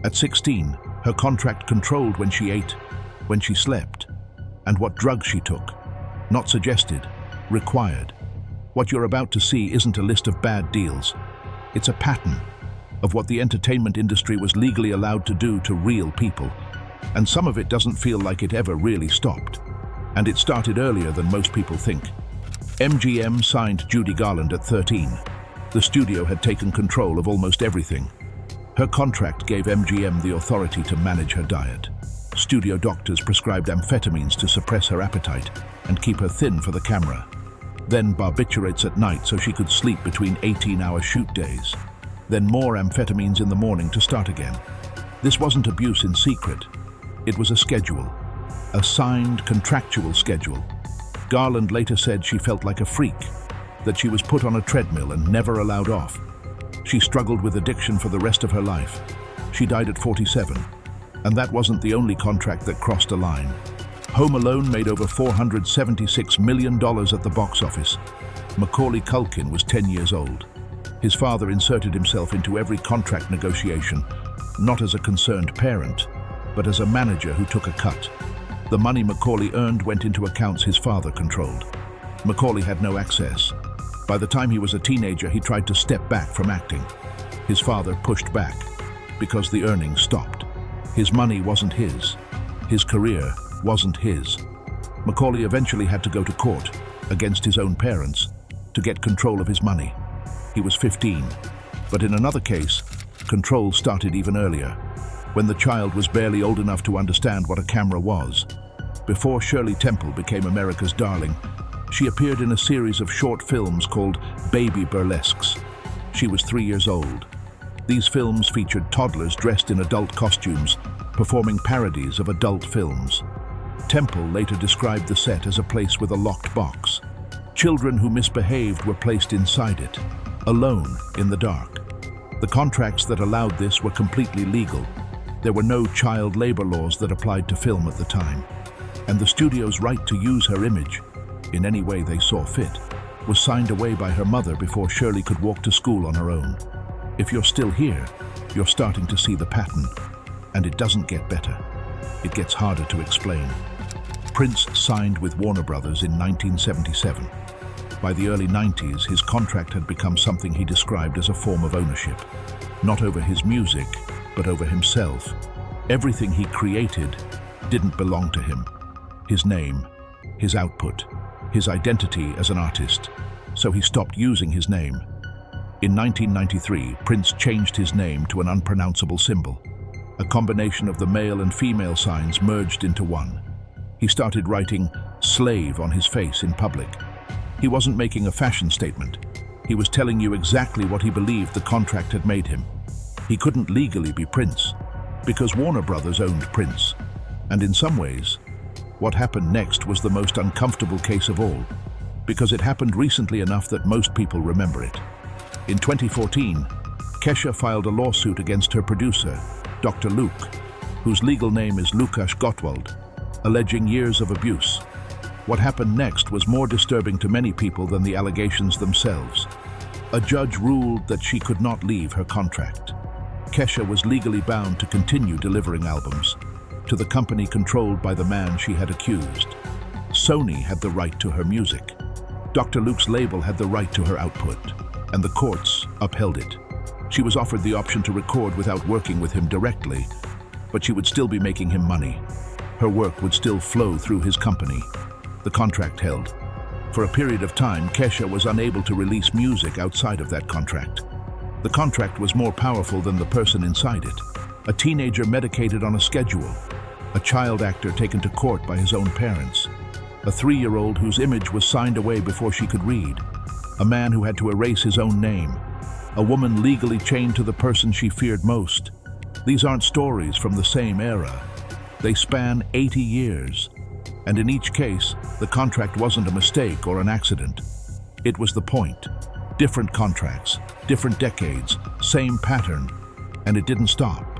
At 16, her contract controlled when she ate, when she slept, and what drugs she took. Not suggested, required. What you're about to see isn't a list of bad deals. It's a pattern of what the entertainment industry was legally allowed to do to real people. And some of it doesn't feel like it ever really stopped. And it started earlier than most people think. MGM signed Judy Garland at 13. The studio had taken control of almost everything. Her contract gave MGM the authority to manage her diet. Studio doctors prescribed amphetamines to suppress her appetite and keep her thin for the camera. Then barbiturates at night so she could sleep between 18-hour shoot days. Then more amphetamines in the morning to start again. This wasn't abuse in secret. It was a schedule, a signed contractual schedule. Garland later said she felt like a freak, that she was put on a treadmill and never allowed off. She struggled with addiction for the rest of her life. She died at 47, and that wasn't the only contract that crossed a line. Home Alone made over $476 million at the box office. Macaulay Culkin was 10 years old. His father inserted himself into every contract negotiation, not as a concerned parent, but as a manager who took a cut. The money Macaulay earned went into accounts his father controlled. Macaulay had no access. By the time he was a teenager, he tried to step back from acting. His father pushed back because the earnings stopped. His money wasn't his. His career wasn't his. Macaulay eventually had to go to court against his own parents to get control of his money. He was 15, but in another case, control started even earlier, when the child was barely old enough to understand what a camera was. Before Shirley Temple became America's darling, she appeared in a series of short films called Baby Burlesques. She was 3 years old. These films featured toddlers dressed in adult costumes, performing parodies of adult films. Temple later described the set as a place with a locked box. Children who misbehaved were placed inside it, alone in the dark. The contracts that allowed this were completely legal. There were no child labor laws that applied to film at the time. And the studio's right to use her image, in any way they saw fit, was signed away by her mother before Shirley could walk to school on her own. If you're still here, you're starting to see the pattern. And it doesn't get better. It gets harder to explain. Prince signed with Warner Brothers in 1977. By the early 90s, his contract had become something he described as a form of ownership. Not over his music, but over himself. Everything he created didn't belong to him. His name, his output, his identity as an artist. So he stopped using his name. In 1993, Prince changed his name to an unpronounceable symbol. A combination of the male and female signs merged into one. He started writing "slave" on his face in public. He wasn't making a fashion statement. He was telling you exactly what he believed the contract had made him. He couldn't legally be Prince, because Warner Brothers owned Prince. And in some ways, what happened next was the most uncomfortable case of all, because it happened recently enough that most people remember it. In 2014, Kesha filed a lawsuit against her producer, Dr. Luke, whose legal name is Lukasz Gottwald, alleging years of abuse. What happened next was more disturbing to many people than the allegations themselves. A judge ruled that she could not leave her contract. Kesha was legally bound to continue delivering albums to the company controlled by the man she had accused. Sony had the right to her music. Dr. Luke's label had the right to her output, and the courts upheld it. She was offered the option to record without working with him directly, but she would still be making him money. Her work would still flow through his company. The contract held. For a period of time, Kesha was unable to release music outside of that contract. The contract was more powerful than the person inside it. A teenager medicated on a schedule. A child actor taken to court by his own parents. A 3-year-old whose image was signed away before she could read. A man who had to erase his own name. A woman legally chained to the person she feared most. These aren't stories from the same era. They span 80 years. And in each case, the contract wasn't a mistake or an accident. It was the point. Different contracts, different decades, same pattern, and it didn't stop.